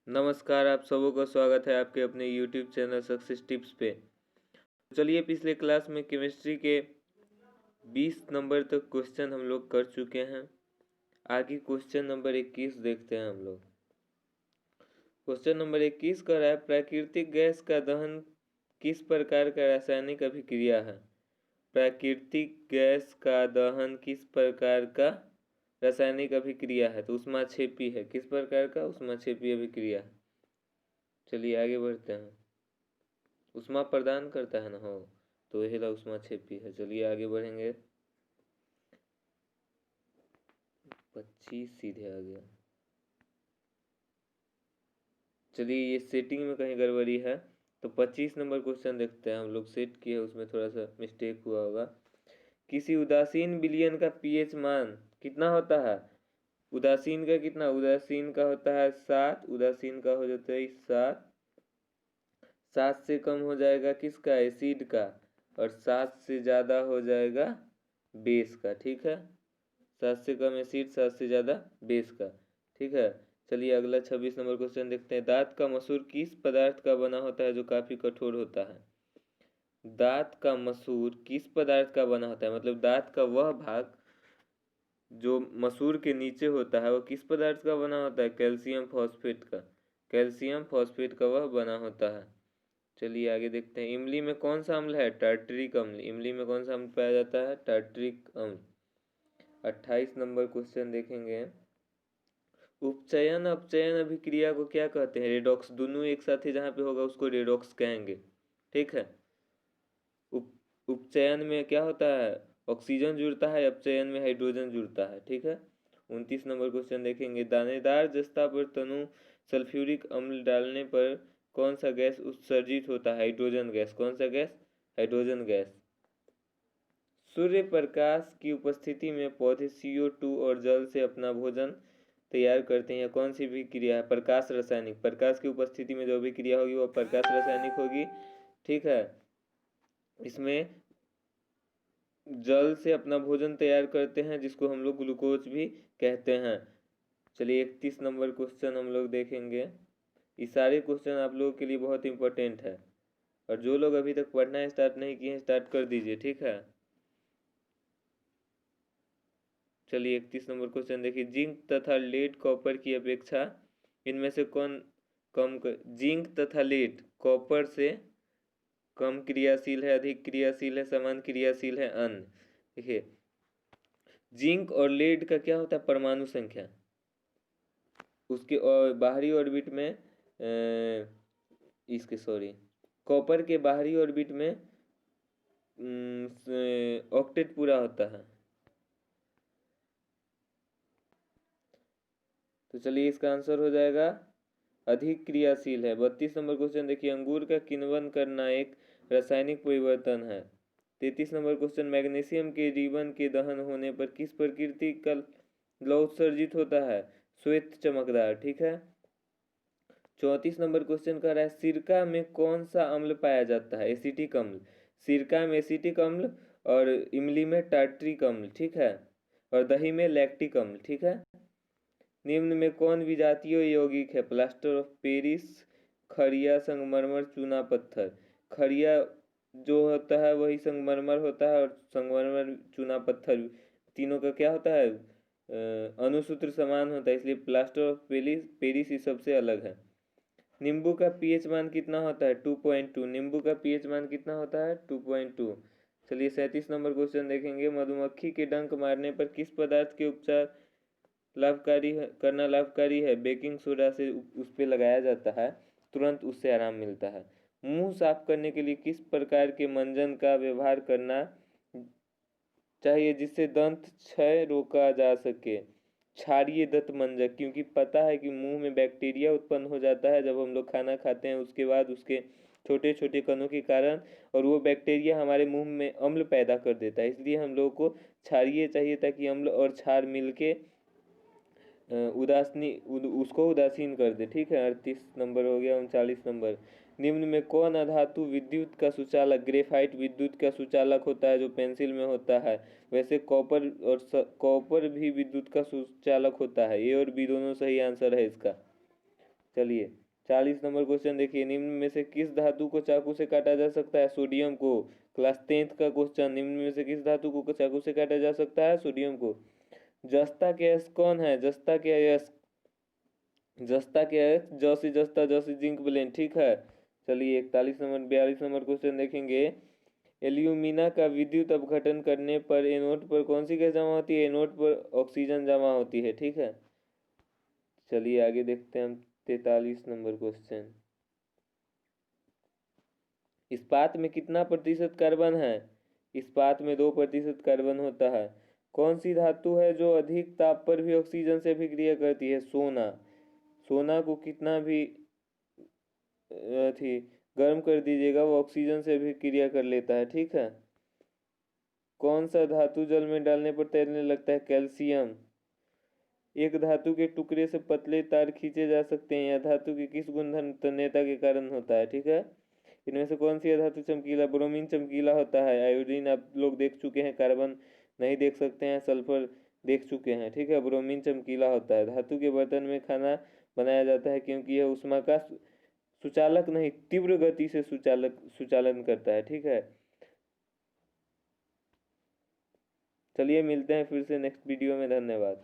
नमस्कार, आप सबों का स्वागत है आपके अपने YouTube चैनल सक्सेस टिप्स पे। चलिए पिछले क्लास में केमिस्ट्री के 20 नंबर तक क्वेश्चन हम लोग कर चुके हैं। आगे क्वेश्चन नंबर 21 देखते हैं हम लोग। क्वेश्चन नंबर 21 कह रहा है प्राकृतिक गैस का दहन किस प्रकार का रासायनिक अभिक्रिया है। प्राकृतिक गैस का दहन किस प्रकार का रासायनिक अभिक्रिया है, तो ऊष्माक्षेपी है। किस प्रकार का? ऊष्माक्षेपी अभिक्रिया। चलिए आगे बढ़ते हैं। ऊष्मा प्रदान करता है ना, हो तो यही ऊष्माक्षेपी है। चलिए आगे बढ़ेंगे। 25 सीधे आ गया। चलिए ये सेटिंग में कहीं गड़बड़ी है, तो 25 नंबर क्वेश्चन देखते हैं। हम लोग सेट किए, उसमें थोड़ा सा मिस्टेक हुआ होगा। किसी उदासीन विलयन का पीएच मान कितना होता है? उदासीन का कितना? उदासीन का होता है 7। उदासीन का हो जाता है 7। 7 से कम हो जाएगा किसका? एसिड का। और 7 से ज़्यादा हो जाएगा बेस का। ठीक है, 7 से कम एसिड, 7 से ज़्यादा बेस का। ठीक है, चलिए अगला 26 नंबर क्वेश्चन देखते हैं। दांत का मसूर किस पदार्थ का बना होता है जो काफ़ी कठोर होता है? दांत का मसूर किस पदार्थ का बना होता है, मतलब दांत का वह भाग जो मसूर के नीचे होता है वो किस पदार्थ का बना होता है? कैल्शियम फॉस्फेट का। कैल्शियम फॉस्फेट का वह बना होता है। चलिए आगे देखते हैं। इमली में कौन सा अम्ल है? टार्टरिक अम्ल। इमली में कौन सा अम्ल पाया जाता है? टार्टरिक अम्ल। 28 नंबर क्वेश्चन देखेंगे। उपचयन अपचयन अभिक्रिया को क्या कहते हैं? रेडॉक्स। दोनों एक साथ ही जहाँ पे होगा उसको रेडॉक्स कहेंगे। ठीक है, उपचयन में क्या होता है? ऑक्सीजन जुड़ता है, अपचयन में हाइड्रोजन जुड़ता है। ठीक है, 29 नंबर क्वेश्चन देखेंगे। दानेदार जस्ता पर तनु सल्फ्यूरिक अम्ल डालने पर कौन सा गैस उत्सर्जित होता है? Hydrogen gas. कौन सा गैस? Hydrogen gas. सूर्य प्रकाश की उपस्थिति में पौधे CO2 और जल से अपना भोजन तैयार करते हैं। कौन सी भी क्रिया है? प्रकाश रासायनिक। प्रकाश की उपस्थिति में जो भी क्रिया होगी वो प्रकाश रासायनिक होगी। ठीक है, इसमें जल से अपना भोजन तैयार करते हैं जिसको हम लोग ग्लूकोज भी कहते हैं। चलिए 31 नंबर क्वेश्चन हम लोग देखेंगे। ये सारे क्वेश्चन आप लोगों के लिए बहुत इंपॉर्टेंट है, और जो लोग अभी तक पढ़ना स्टार्ट नहीं किए हैं स्टार्ट कर दीजिए। ठीक है, चलिए 31 नंबर क्वेश्चन देखिए। जिंक तथा लेड कॉपर की अपेक्षा इनमें से कौन जिंक तथा लेड कॉपर से कम क्रियाशील है, अधिक क्रियाशील है, समान क्रियाशील है? अन्य। देखिए जिंक और लेड का क्या होता है? परमाणु संख्या। उसके और बाहरी ऑर्बिट में कॉपर के बाहरी ऑर्बिट में ऑक्टेट पूरा होता है। तो चलिए इसका आंसर हो जाएगा अधिक क्रियाशील है। 32 नंबर क्वेश्चन देखिए। अंगूर का किण्वन करना एक रासायनिक परिवर्तन है। 33 नंबर क्वेश्चन। मैग्नीशियम के रिबन के दहन होने पर किस प्रकृति का लौह उत्सर्जित होता है? श्वेत चमकदार। ठीक है, 34 नंबर क्वेश्चन कह रहा है सिरका में कौन सा अम्ल पाया जाता है? एसिटिक अम्ल। सिरका में एसिटिक अम्ल, और इमली में टार्ट्रिक अम्ल। ठीक है, और दही में लैक्टिक अम्ल। ठीक है, निम्न में कौन विजातीय यौगिक है? प्लास्टर ऑफ पेरिस, खड़िया, संगमरमर, चूना पत्थर। खड़िया जो होता है वही संगमरमर होता है, और संगमरमर चूना पत्थर तीनों का क्या होता है? अणुसूत्र समान होता है, इसलिए प्लास्टर ऑफ पेरिस इस सबसे अलग है। नींबू का पीएच मान कितना होता है? 2.2। नींबू का पीएच मान कितना होता है? 2.2। चलिए 37 नंबर क्वेश्चन देखेंगे। मधुमक्खी के डंक मारने पर किस पदार्थ के उपचार करना लाभकारी है? बेकिंग सोडा से उस पे लगाया जाता है, तुरंत उससे आराम मिलता है। मुंह साफ करने के लिए किस प्रकार के मंजन का व्यवहार करना चाहिए जिससे दंत क्षय रोका जा सके? क्षारीय दंत मंजन, क्योंकि पता है कि मुंह में बैक्टीरिया उत्पन्न हो जाता है जब हम लोग खाना खाते हैं, उसके बाद उसके छोटे छोटे कणों के कारण, और वो बैक्टीरिया हमारे मुंह में अम्ल पैदा कर देता है, इसलिए हम लोगों को क्षारीय चाहिए ताकि अम्ल और क्षार मिलके उसको उदासीन कर दे। ठीक है, 38 नंबर हो गया। 39 नंबर। निम्न में कौन अधातु विद्युत का सुचालक? ग्रेफाइट विद्युत का सुचालक होता है जो पेंसिल में होता है। वैसे कॉपर भी विद्युत का सुचालक होता है। ए और बी दोनों सही आंसर है इसका। चलिए 40 नंबर क्वेश्चन देखिए, निम्न में से किस धातु को चाकू से काटा जा सकता है? सोडियम को। क्लास 10th का क्वेश्चन, निम्न में से किस धातु को चाकू से काटा जा सकता है? सोडियम को। जस्ता के यश कौन है? जस्ता के यश, जस्ता के यश, ज से जस्ता, ज से जिंक ब्लेन, ठीक है। चलिए 42 नंबर क्वेश्चन देखेंगे, एल्यूमिना का विद्युत अपघटन करने पर एनोड पर कौन सी गैस जमा होती है? एनोड पर ऑक्सीजन जमा होती है, ठीक है। चलिए आगे देखते हैं हम 43 नंबर क्वेश्चन, इस्पात में कितना प्रतिशत कार्बन है? इस्पात में 2% कार्बन होता है। कौन सी धातु है जो अधिक ताप पर भी ऑक्सीजन से अभिक्रिया करती है? सोना। सोना को कितना भी थी गर्म कर दीजिएगा वो ऑक्सीजन से अभिक्रिया कर लेता है, ठीक है। कौन सा धातु जल में डालने पर तैरने लगता है? कैल्शियम। एक धातु के टुकड़े से पतले तार खींचे जा सकते हैं, यह धातु के किस गुणधर्म तन्यता के कारण होता है? ठीक है। इनमें से कौन सी धातु चमकीला? ब्रोमीन चमकीला होता है। आयोडीन आप लोग देख चुके हैं, कार्बन नहीं देख सकते हैं, सल्फर देख चुके हैं, ठीक है। ब्रोमीन चमकीला होता है। धातु के बर्तन में खाना बनाया जाता है क्योंकि यह ऊष्मा का सुचालक नहीं, तीव्र गति से सुचालन करता है, ठीक है। चलिए मिलते हैं फिर से नेक्स्ट वीडियो में, धन्यवाद।